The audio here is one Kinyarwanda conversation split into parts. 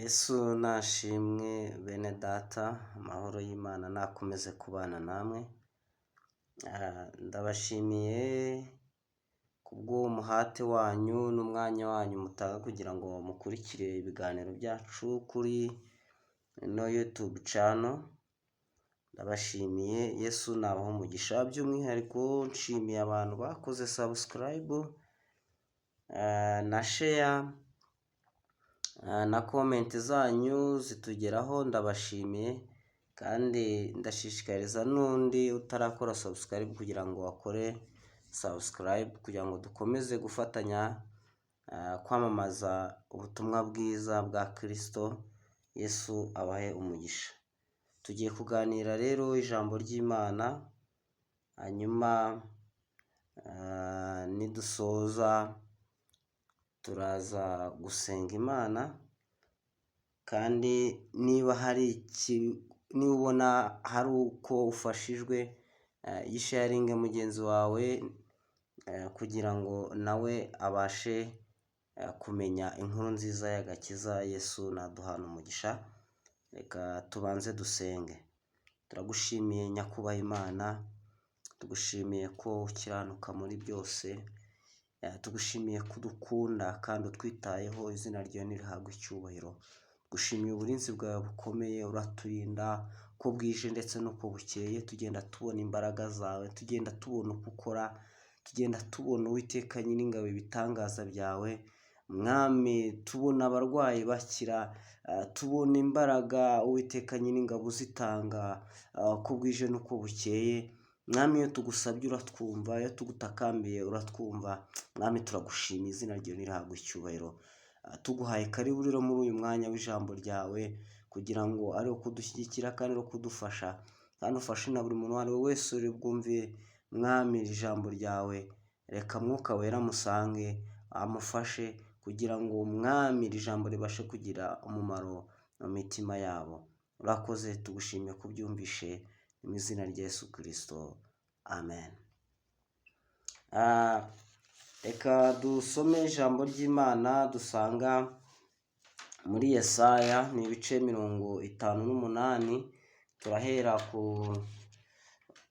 Yesu nashimwe bene data, amahoro y'Imana nakomeze kubana namwe. Ndabashimiye kubw'uwo muhate wanyu n'umwanya wanyu mutanga kugira ngo mukurikire ibiganiro byacu kuri ino YouTube channel. Ndabashimiye, Yesu nabaha umugisha. By'umwihariko nshimiye abantu bakoze subscribe na share na comment zanyu zitugeraho, ndabashimiye kandi ndashishikariza n'undi utarakora subscribe kugira ngo akore subscribe kugira ngo dukomeze gufatanya kwamamaza ubutumwa bwiza bwa Kristo. Yesu abahe umugisha. Tugiye kuganira rero ijambo ry'Imana, hanyuma nidusoza turaza gusenga Imana, kandi niba ubona hari uko ufashijwe yisharinge mugenzi wawe kugira ngo nawe abashe kumenya inkuru nziza y'agakiza. Yesu naduhana umugisha. Reka tubanze dusenge. Turagushimiye nyakubahwa Imana, tugushimiye ko ukiranuka muri byose, tugushimiye kudukunda kandi utwitayeho. Izina ryawe nirihabwe icyubahiro. Gushimiye uburinzi bwawe bukomeye, uraturinda ko bwije ndetse n'uko bukeye. Tugenda tubona imbaraga zawe, tugenda tubona uko ukora, tugenda tubona Uwiteka Nyiringabo ibitangaza byawe. Mwami, tubona abarwayi bakira, tubona imbaraga Uwiteka Nyiringabo uzitanga ko bwije n'uko bukeye. Mwami, iyo tugusabye uratwumva, iyo tugutakambiye uratwumva. Mwami, turagushimiye, izina ryawe nirihabwe icyubahiro. Tuguhaye karibu rero muri uyu mwanya w'ijambo ryawe, kugira ngo ari ukudushyigikira kandi ari ukudufasha, kandi ufashe na buri muntu uwo ari we wese uri bwumve Mwami ijambo ryawe. Reka Mwuka Wera musange amufashe kugira ngo Mwami iri jambo ribashe kugira umumaro mu mitima yabo. Urakoze, tugushimiye kubyumvishe mu izina rya Yesu Kristo, amen. Reka dusome ijambo ry'Imana dusanga muri Yesaya, ni ibice 58. Turahera ku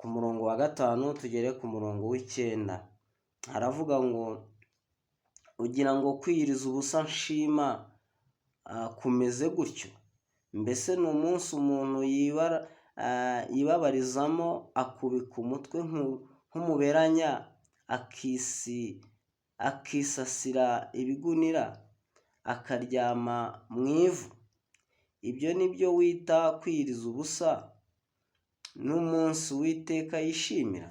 murongo wa 5 tugere ku murongo w'9. Haravuga ngo, ugira ngo kwiyiriza ubusa nshima kumeze gutyo? Mbese ni umunsi umuntu yibabarizamo akubika umutwe nk'umuberanya, akisasira ibigunira, akaryama mu ivu? Ibyo ni byo wita kwiyiriza ubusa, n'umunsi Uwiteka yishimira?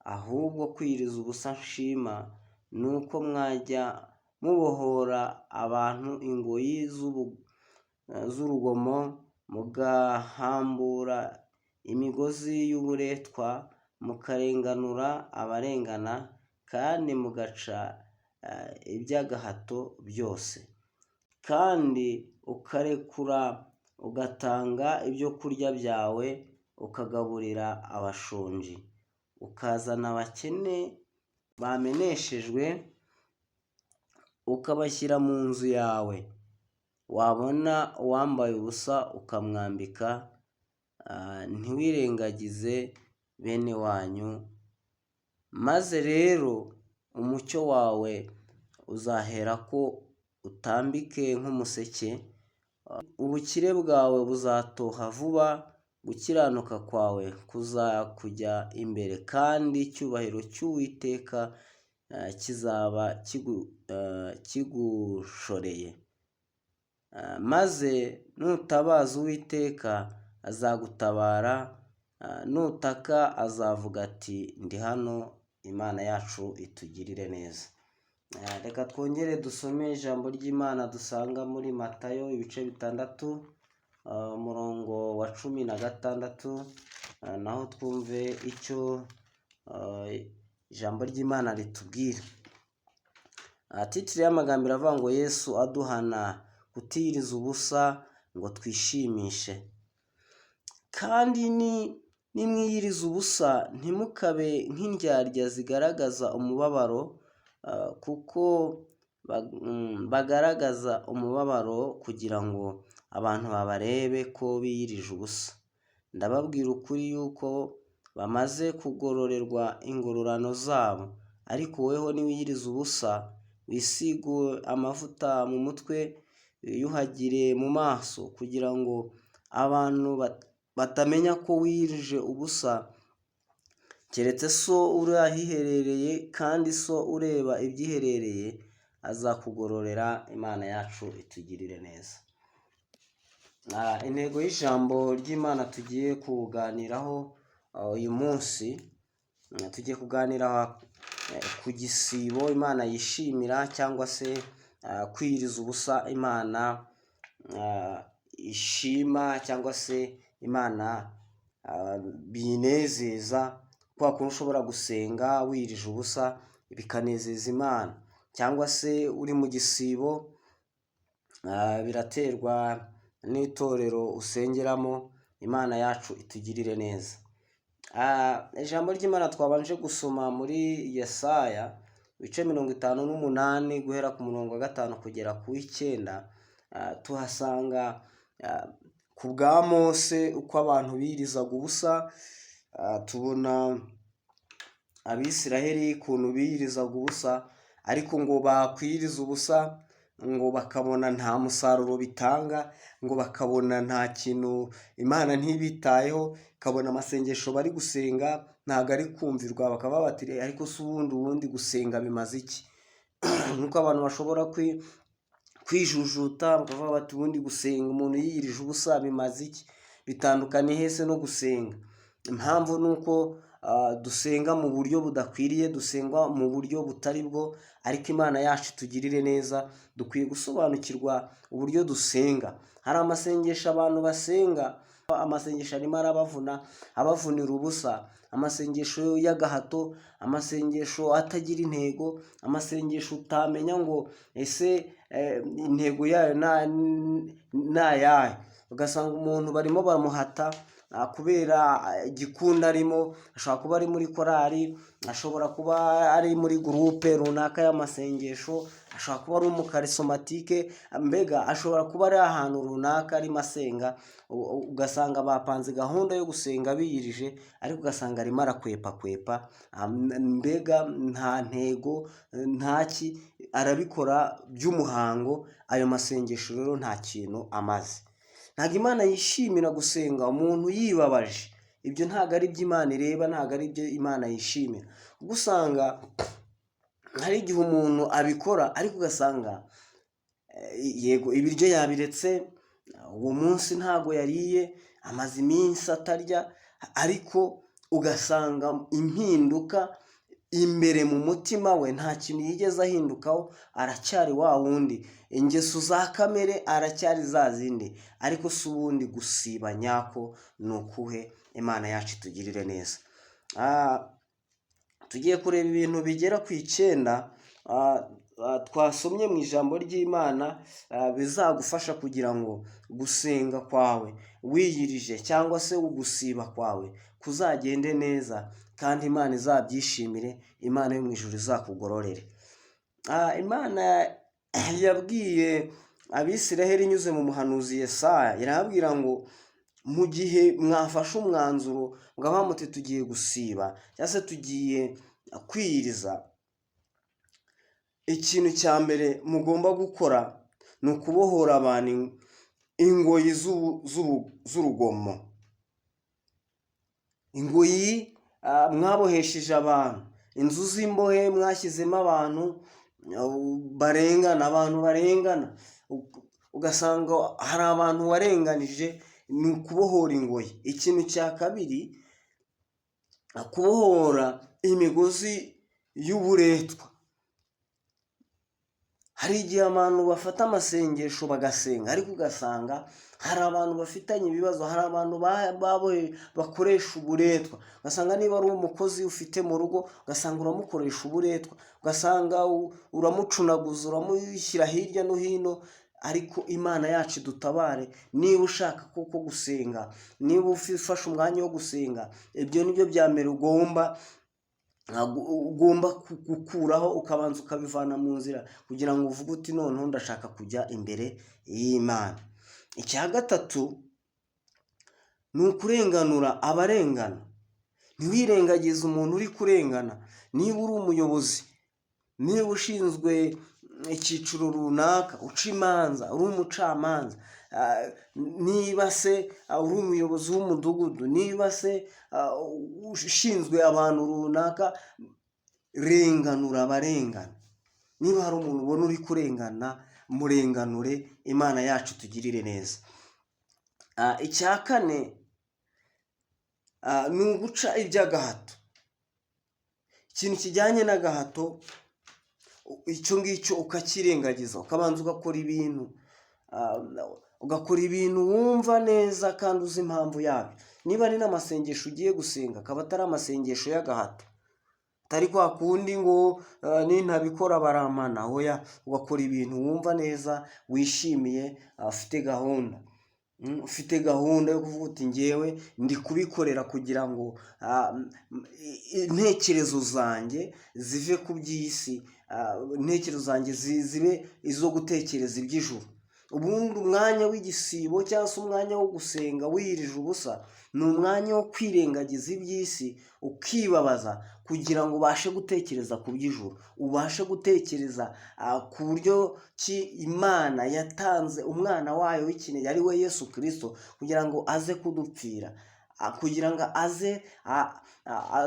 Ahubwo kwiyiriza ubusa nshima ni uko mwajya mubohora abantu ingoyi z'urugomo, mugahambura imigozi y'uburetwa, mukarenganura abarengana, kandi mugaca iby'agahato byose, kandi ukarekura ugatanga ibyo kurya byawe, ukagaburira abashonji, ukazana abakene bameneshejwe, ukabashyira mu nzu yawe. Wabona uwambaye ubusa ukamwambika, ntiwirengagize bene wanyu. Maze rero umucyo wawe uzahera ko utambike nk'umuseke, ubukire bwawe buzatoha vuba, gukiranuka kwawe kuzakujya imbere, kandi icyubahiro cy'Uwiteka kizaba kigushoreye. Maze nutabaza Uwiteka azagutabara, nutaka azavuga ati ndi hano. Imana yacu itugirire neza. Reka twongere dusome ijambo ry'Imana dusanga muri Matayo ibice 6 umurongo wa 16, naho twumve icyo ijambo ry'Imana ritubwira. Titire y'amagambo iravuga ngo, Yesu aduhana kutiyiriza ubusa ngo twishimishe. Kandi nimwiyiriza ubusa ntimukabe nk'indyarya zigaragaza umubabaro, kuko bagaragaza umubabaro kugira ngo abantu babarebe ko biyirije ubusa. Ndababwira ukuri yuko bamaze kugororerwa ingororano zabo, ariko weho niwiyiriza ubusa, wisige amavuta mu mutwe, wiyuhagire mu maso, kugira ngo abantu batamenya ko wiyirije ubusa, keretse so uri ahiherereye, kandi so ureba ibyiherereye azakugororera. Imana yacu itugirire neza. Intego y'ijambo ry'Imana tugiye kuganiraho uyu munsi, tugiye kuganira ku gisibo Imana yishimira, cyangwa se kwiyiriza ubusa Imana ishima, cyangwa se Imana binezeza. Kwa kuntu ushobora gusenga wiyirije ubusa bikanezeza Imana, cyangwa se uri mu gisibo, biraterwa n'itorero usengeramo. Imana yacu itugirire neza. Ijambo ry'Imana twabanje gusoma muri Yesaya ibice 58 guhera ku murongo wa 5 kugera ku 9. Tuhasanga ku bwa Mose uko abantu biyirizaga ubusa. Tubona Abisiraheli ukuntu biyirizaga ubusa, ariko ngo bakwiriza ubusa ngo bakabona nta musaruro bitanga, ngo bakabona nta kintu, Imana ntibitayeho, kabona amasengesho bari gusenga ntago ari kumvirwa. Bakaba bati ariko se ubundi gusenga bimaze iki? Nuko abantu bashobora kwijujuta bakavuga bati ubundi gusenga, umuntu yiyirije ubusa bimaze iki? Bitandukanye hese no gusenga. Impamvu nuko dusenga mu buryo budakwiriye, dusenga mu buryo butari bwo. Ariko Imana yacu itugirire neza, dukwiye gusobanukirwa uburyo dusenga. Hari amasengesho abantu basenga, amasengesho arimo abavunira ubusa, amasengesho y'agahato, amasengesho atagira intego, amasengesho utamenya ngo ese intego yayo nayahe. Ugasanga umuntu barimo bamuhata kubera igikunda arimo. Ashobora kuba ari muri korali, ashobora kuba ari muri groupe runaka y'amasengesho, ashobora kuba ari umukarisomatike, mbega ashobora kuba ari ahantu runaka arimo asenga. Ugasanga bapanze gahunda yo gusenga biyirije, ariko ugasanga arimo arakwepa, mbega nta ntego, ntaki, arabikora by'umuhango. Ayo masengesho rero nta kintu amaze. Ntabwo Imana yishimira gusenga umuntu yibabaje. Ibyo ntabwo ari byo Imana ireba, ntabwo ari byo Imana yishimira. Ubwo usanga hari igihe umuntu abikora, ariko ugasanga yego ibiryo yabiretse, uwo munsi ntabwo yariye, amaze iminsi atarya, ariko ugasanga impinduka imbere mu mutima we nta kintu yigeze ahindukaho, aracyari wa wundi. Ingeso za kamere aracyari za zindi. Ariko si ubundi gusiba nyako ni ukuhe? Imana yacu itugirire neza. Tugiye kureba ibintu bigera ku 9 twasomye mu ijambo ry'Imana, bizagufasha kugira ngo gusenga kwawe wiyirije, cyangwa se ugusiba kwawe kuzagende neza, kandi Imana izabyishimire. Imana yo mu ijuru izakugororere. Imana yabwiye Abisiraheli inyuze mu muhanuzi Yesaya, irababwira ngo mu gihe mwafashe umwanzuro mugaba muti tugiye gusiba, cyangwa se tugiye kwiyiriza, ikintu cya mbere mugomba gukora ni ukubohora abantu ingoyi z'urugomo. Ingoyi mwabohesheje abantu, inzu z'imbohe mwashyizemo abantu barengana. Ugasanga hari abantu warenganije, ni ukubohora ingoyi. Ikintu cya kabiri, kubohora imigozi y'uburetwa. Hari igihe abantu bafata amasengesho bagasenga, ariko ugasanga hari abantu bafitanye ibibazo, hari abantu bakoresha uburetwa. Ugasanga niba ari umukozi ufite mu rugo, ugasanga uramukoresha uburetwa, ugasanga uramucunaguza, uramushyira hirya no hino. Ariko Imana yacu dutabare. Niba ushaka koko gusenga, niba ufashe umwanya wo gusenga, ibyo nibyo bya mbere ugomba ugomba gukuraho ukabanza ukabivana mu nzira kugira ngo uvuge uti noneho ndashaka kujya imbere y'Imana. Icya gatatu ni ukurenganura abarengana. Ntiwirengagize umuntu uri kurengana. Niba uri umuyobozi, niba ushinzwe icyiciro runaka uca imanza, uri umucamanza, niba se uri umuyobozi w'umudugudu, niba se ushinzwe abantu runaka, renganura abarengana. Niba hari umuntu ubona uri kurengana, murenganure. Imana yacu tugirire neza. Icya kane ni uguca iby'agahato. Ikintu kijyanye n'agahato, icyo ngicyo ukakirengagiza, ukabanza ugakora ibintu wumva neza kandi uzi impamvu yabyo. Niba ari n'amasengesho ugiye gusenga, akaba atari amasengesho y'agahato, atari kwa kundi ngo nintabikora barampana. Oya, ugakora ibintu wumva neza, wishimiye, ufite gahunda yo kuvuga uti ngewe ndi kubikorera kugira ngo intekerezo zanjye zive ku by'isi, intekerezo zanjye zibe izo gutekereza iby'ijuru. Ubundi umwanya w'igisibo cyangwa se umwanya wo gusenga wiyirije ubusa ni umwanya wo kwirengagiza iby'isi, ukibabaza kugira ngo ubashe gutekereza ku by'ijuru, ubashe gutekereza ku buryo ki Imana yatanze umwana wayo w'ikinege ari we Yesu Kristo kugira ngo aze kudupfira, kugira ngo aze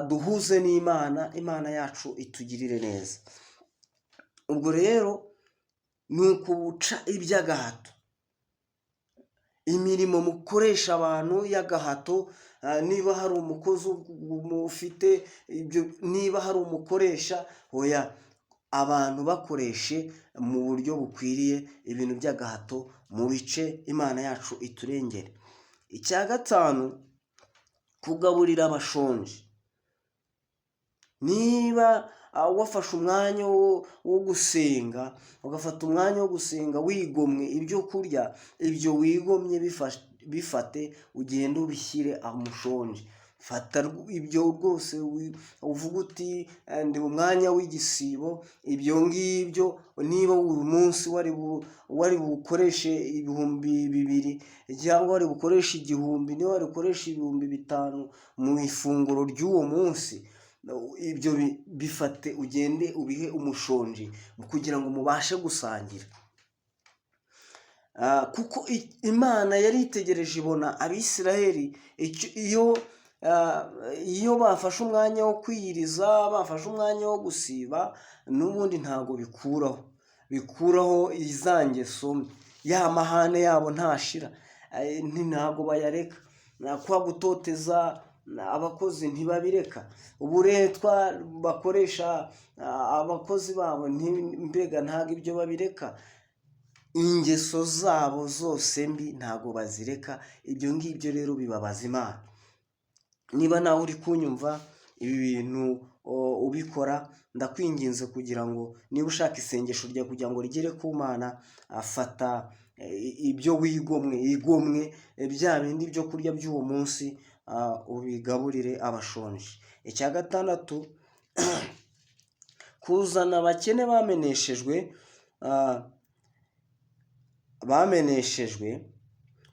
duhuze n'Imana. Imana yacu itugirire neza. Ubwo rero ni ukubuca iby'agahato. Imirimo mukoresha abantu y'agahato, niba hari umukozi ufite ibyo, niba hari umukoresha, oya, abantu bakoreshe mu buryo bukwiriye ibintu by'agahato mu bice. Imana yacu iturengere. Icya gatanu, kugaburira abashonje. Niba wafashe umwanya wo gusenga, ugafata umwanya wo gusenga wigomwe ibyo kurya, ibyo wigomye bifate ugende ubishyire umushonje. Fata ibyo rwose, uvuga uti ndi mu mwanya w'igisibo, ibyo ngibyo niba uyu munsi wari bukoreshe 2,000 cyangwa wari bukoreshe 1,000, niba wari bukoreshe 5,000 mu ifunguro ry'uwo munsi, ibyo bifate ugende ubihe umushonji kugira ngo mubashe gusangira. Kuko Imana yari itegereje ibona Abisiraheli iyo bafashe umwanya wo kwiyiriza, bafashe umwanya wo gusiba, n'ubundi ntabwo bikuraho za ngeso, ya mahane yabo ntashira, ntabwo bayareka. Kwa gutoteza abakozi ntibabireka, uburetwa bakoresha abakozi babo mbega ntabwo ibyo babireka. Ingeso zabo zose mbi ntabwo bazireka. Ibyo ngibyo rero bibabaza Imana. Niba nawe uri kunyumva ibi bintu ubikora, ndakwinginze kugira ngo niba ushaka isengesho ryawe kugira ngo rigere ku Mana, afata ibyo igomwe bya bindi byo kurya by'uwo munsi, ubigaburire abashonje. Icya gatandatu, kuzana abakene bameneshejwe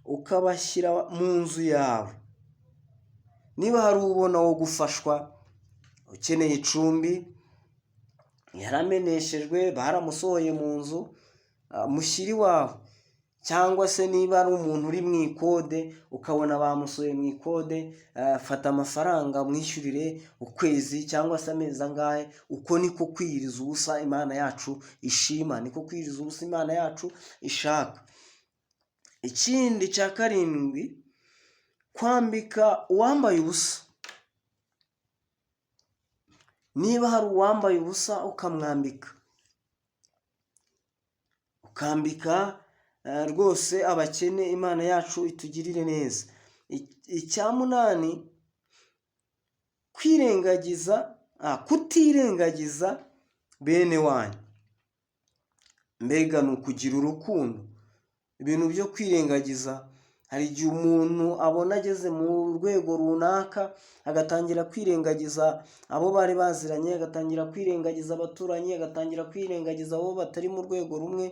ukabashyira mu nzu yawe. Niba hari ubona wo gufashwa, ukeneye icumbi, yarameneshejwe, baramusohoye mu nzu, mushyire iwawe. Cyangwa se niba ari umuntu uri mu ikode ukabona bamusohoye mu ikode, fata amafaranga mwishyurire ukwezi cyangwa se amezi angahe. Uko niko kwiyiriza ubusa Imana yacu ishima, niko kwiyiriza ubusa Imana yacu ishaka. Ikindi cya karindwi, kwambika uwambaye ubusa. Niba hari uwambaye ubusa ukambika rwose abakene. Imana yacu itugirire neza. Icya munani, kutirengagiza bene wanyu. Mbega ni ukugira urukundo. Ibintu byo kwirengagiza hari igihe umuntu abona ageze mu rwego runaka agatangira kwirengagiza abo bari baziranye, agatangira kwirengagiza abaturanyi, agatangira kwirengagiza abo batari mu rwego rumwe,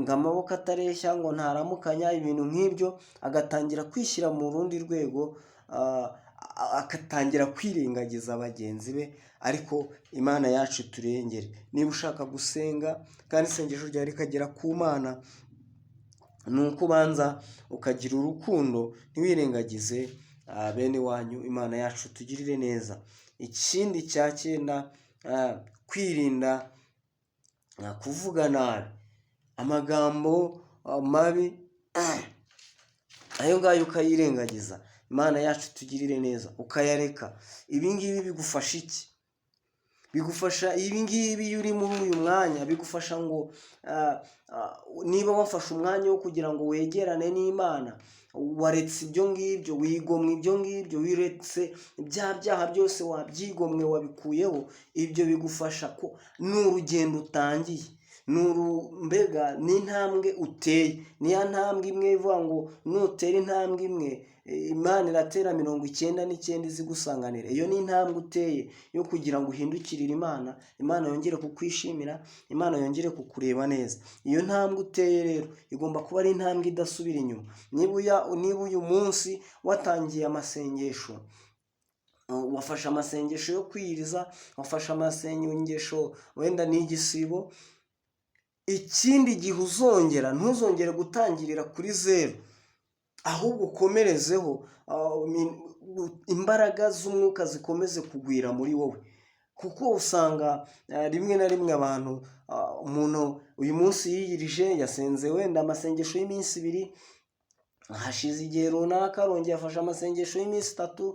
ngo amaboko atareshya, ngo ntaramukanya, ibintu nk'ibyo, agatangira kwishyira mu rundi rwego, agatangira kwirengagiza bagenzi be. Ariko Imana yacu iturengere. Niba ushaka gusenga kandi isengesho ryawe rikagera ku Mana, ni uko ubanza ukagira urukundo, ntiwirengagize bene wanyu. Imana yacu tugirire neza. Ikindi cya 9, kwirinda kuvuga nabi, amagambo mabi, ayo ngayo ukayirengagiza. Imana yacu tugirire neza, ukayareka. Ibi ngibi bigufasha iki? Bigufasha ibi ngibi iyo uri muri uyu mwanya, bigufasha ngo niba wafashe umwanya wo kugira ngo wegerane n'Imana, waretse ibyo ngibyo, wigomwe ibyo ngibyo, wiretse bya byaha byose, wabyigomwe, wabikuyeho, ibyo bigufasha ko n'urugendo utangiye, mbega n'intambwe uteye, niya ntambwe imwe ivuga ngo nutera intambwe imwe Imana iratera 99 izigusanganira. Iyo ni intambwe uteye yo kugira ngo uhindukirire Imana, Imana yongere kukwishimira, Imana yongere kukureba neza. Iyo ntambwe uteye rero igomba kuba ari intambwe idasubira inyuma. Niba uyu munsi watangiye amasengesho, wafashe amasengesho yo kwiyiriza, wafashe amasengesho wenda n'igisibo, ikindi gihe ntuzongere gutangirira kuri 0, ahubwo ukomerezeho, imbaraga z'umwuka zikomeze kugwira muri wowe. Kuko usanga rimwe na rimwe umuntu uyu munsi yiyirije, yasenze wenda amasengesho y'iminsi 2, hashize igihe runaka arongeye afashe amasengesho y'iminsi 3,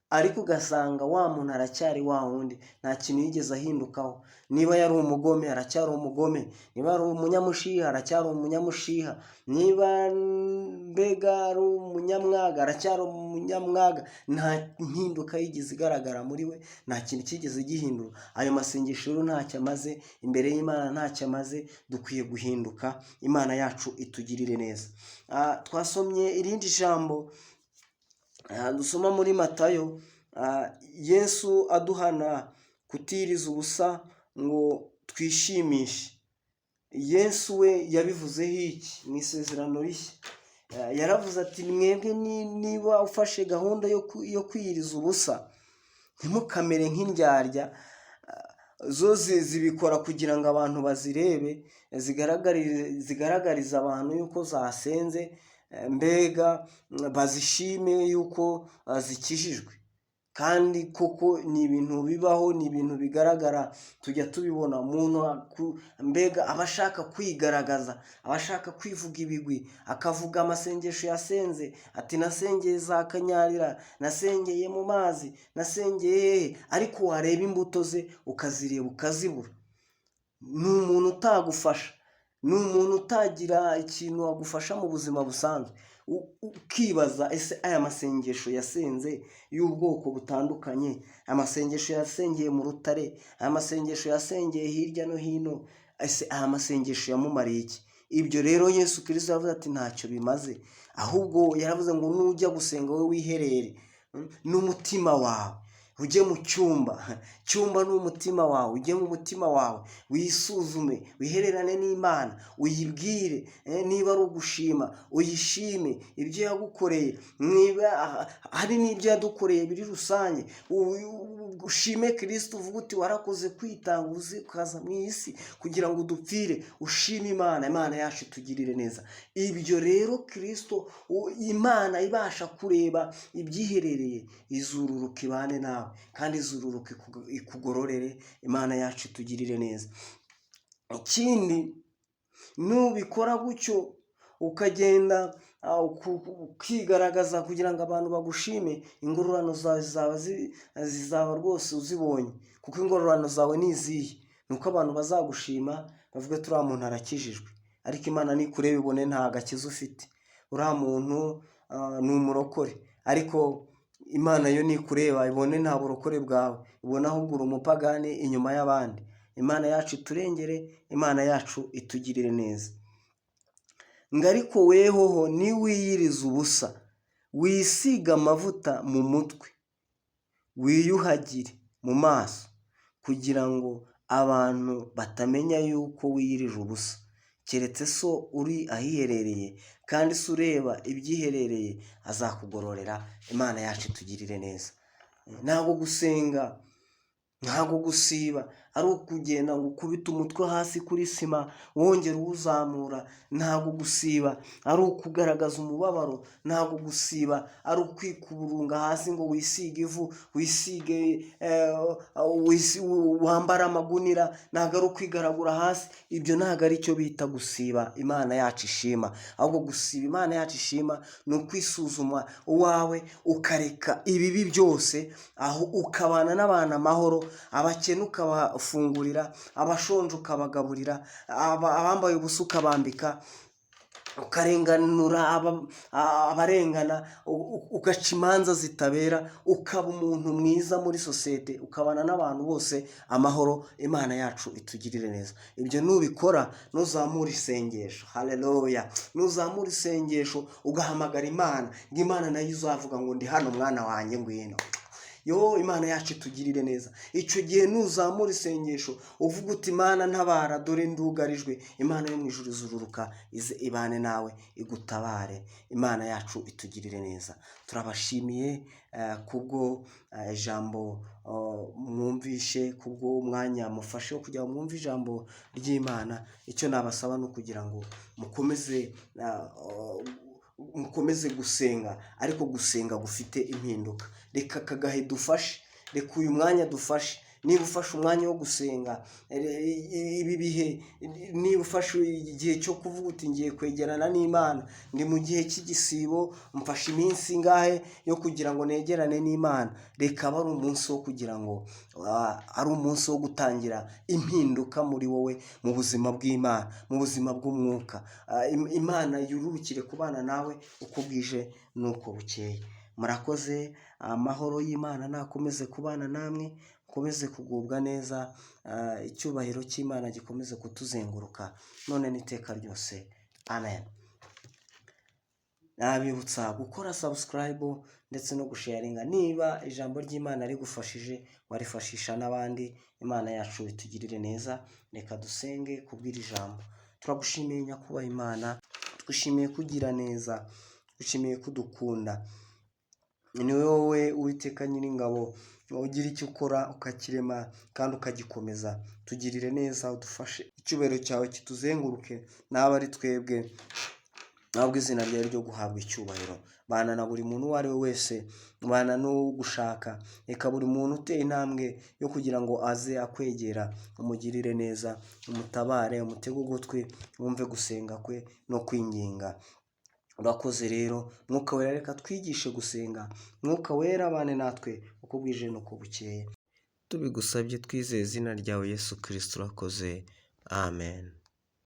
ariko ugasanga wa muntu aracyari wa wundi, nta kintu yigeze ahindukaho. Niba yari umugome aracyari umugome, niba ari umunyamushiha aracyari umunyamushiha, niba mbega ari umunyamwaga aracyari umunyamwaga. Nta mpinduka yigeze igaragara muri we, nta kintu kigeze gihindura. Ayo masengesho rero ntacyo amaze imbere y'Imana, ntacyo amaze. Dukwiye guhinduka. Imana yacu itugirire neza. Twasomye irindi jambo dusoma muri Matayo, Yesu aduhana kutiriza ubusa ngo twishimishe. Yesu we yabivuzeho iki mu isezerano rishya? Yaravuze ati, mwebwe niba ufashe gahunda yo kwiyiriza ubusa, ntimukamere nk'indyarya zo zibikora kugira ngo abantu bazirebe, zigaragariza abantu yuko zasenze, mbega bazishime yuko zikijijwe. Kandi koko ni ibintu bibaho, ni ibintu bigaragara, tujya tubibona. Umuntu mbega aba ashaka kwigaragaza, aba ashaka kwivuga ibigwi, akavuga amasengesho yasenze, ati nasengeye za Kanyarira, nasengeye mu mazi, nasengeye, ariko wareba imbuto ze ukazireba ukazibura. Ni umuntu utagufasha, ni umuntu utagira ikintu agufasha mu buzima busanzwe. Ukibaza, ese aya masengesho yasenze y'ubwoko butandukanye, amasengesho yasengeye mu rutare, aya masengesho yasengeye hirya no hino, ese aya masengesho yamumariye iki? Ibyo rero Yesu Kristo yavuze ati ntacyo bimaze. Ahubwo yaravuze ngo nujya gusenga wowe wiherere n'umutima wawe, ujye mu cyumba ni umutima wawe, ujye mu mutima wawe, wisuzume, wihererane n'Imana, uyibwire. Niba ari ugushima, uyishime ibyo yagukoreye. Niba hari n'ibyo yadukoreye biri rusange, ushime Kristo, uvuga uti warakoze kwitanga ukaza mu isi kugira ngo udupfire. Ushime Imana. Imana yacu itugirire neza. Ibyo rero Kristo, Imana ibasha kureba ibyiherereye, izururuka ibane nawe, kandi izururuka ikugororere. Imana yacu itugirire neza. Ikindi, nubikora gutyo ukagenda ukigaragaza kugira ngo abantu bagushime, ingororano zawe zizaba rwose uzibonye. Kuko ingororano zawe ni izihe? Ni uko abantu bazagushima, bavuga turiya muntu arakijijwe. Ariko Imana nikureba ibone nta gakiza ufite, uriya muntu ni umurokore. Ariko Imana yo nikureba ibone nta burokore bwawe, ibona ahubwo uri umupagani inyuma y'abandi. Imana yacu iturengere, Imana yacu itugirire neza. ngo ariko wehoho niwiyiriza ubusa wisiga amavuta mu mutwe wiyuhagire mu maso kugira ngo abantu batamenya yuko wiyirije ubusa, keretse so uri ahiherereye kandi se ureba ibyiherereye azakugororera. Imana yacu itugirire neza. Ntabwo gusenga, ntabwo gusiba ari ukugenda ngo ukubite umutwe hasi kuri sima wongera uwuzamura, ntabwo gusiba ari ukugaragaza umubabaro, ntabwo gusiba ari ukwikuburunga hasi ngo wisige ivu, wisige wambare amagunira, ntabwo ari ukwigaragura hasi. Ibyo ntabwo ari cyo bita gusiba Imana yacu ishima. Ahubwo gusiba Imana yacu ishima ni ukwisuzuma uwawe ukareka ibibi byose, aho ukabana n'abantu amahoro, abakene ukabafungurira, abashonje ukabagaburira, abambaye ubusa ukabambika, ukarenganura abarengana, ugaca imanza zitabera, ukaba umuntu mwiza muri sosiyete, ukabana n'abantu bose amahoro. Imana yacu itugirire neza. Ibyo nubikora nuzamura isengesho, haleluya, nuzamura isengesho ugahamagara Imana, ngo Imana nayo izavuga ngo ndi hano mwana wanjye ngwino. Imana yacu itugirire neza. Icyo gihe nuzamura isengesho uvuga uti Imana ntabara, dore ndugarijwe, Imana yo mu ijuru izururuka ize ibane nawe igutabare. Imana yacu itugirire neza. Turabashimiye kubwo ijambo mwumvishe, kubwo umwanya mufashe wo kugira ngo mwumve ijambo ry'Imana. Icyo nabasaba ni ukugira ngo mukomeze gusenga, ariko gusenga gufite impinduka. Reka aka gahe dufashe, reka uyu mwanya dufashe. Niba ufashe umwanya wo gusenga ibi bihe, niba ufashe igihe cyo kuvuga uti ngiye kwegerana n'Imana, ndi mu gihe cy'igisibo, mfashe iminsi ingahe yo kugira ngo negerane n'Imana, reka abe ari umunsi wo kugira ngo ari umunsi wo gutangira impinduka muri wowe, mu buzima bw'Imana, mu buzima bw'umwuka. Imana yururukire kubana nawe uko bwije n'uko bukeye. Murakoze. Amahoro y'Imana nakomeze kubana namwe, mukomeze kugubwa neza, icyubahiro cy'Imana gikomeze kutuzenguruka none n'iteka ryose. Amen. Nabibutsa gukora subscribe ndetse no gusharinga niba ijambo ry'Imana rigufashije, warifashisha n'abandi. Imana yacu itugirire neza. Reka dusenge kubwira ijambo. Turagushimiye nyakubahwa Imana, twishimiye kugira neza, twishimiye kudukunda. Ni wowe Uwiteka Nyiringabo, ugira icyo ukora ukakirema kandi ukagikomeza. Tugirire neza, udufashe, icyubahiro cyawe kituzenguruke, n'aba ari twebwe, ntabwo izina ryawe ryo guhabwa icyubahiro. Bana na buri muntu uwo ari we wese, bana n'ugushaka, reka buri muntu uteye intambwe yo kugira ngo aze akwegera, umugirire neza, umutabare, umutege ugutwi, wumve gusenga kwe no kwinginga. Urakoze rero Mwuka Wera, reka twigishe gusenga. Mwuka Wera abane natwe uko bwije n'uko bukeye, tubigusabye twizeye izina ryawe Yesu Kristo. Urakoze. Amen.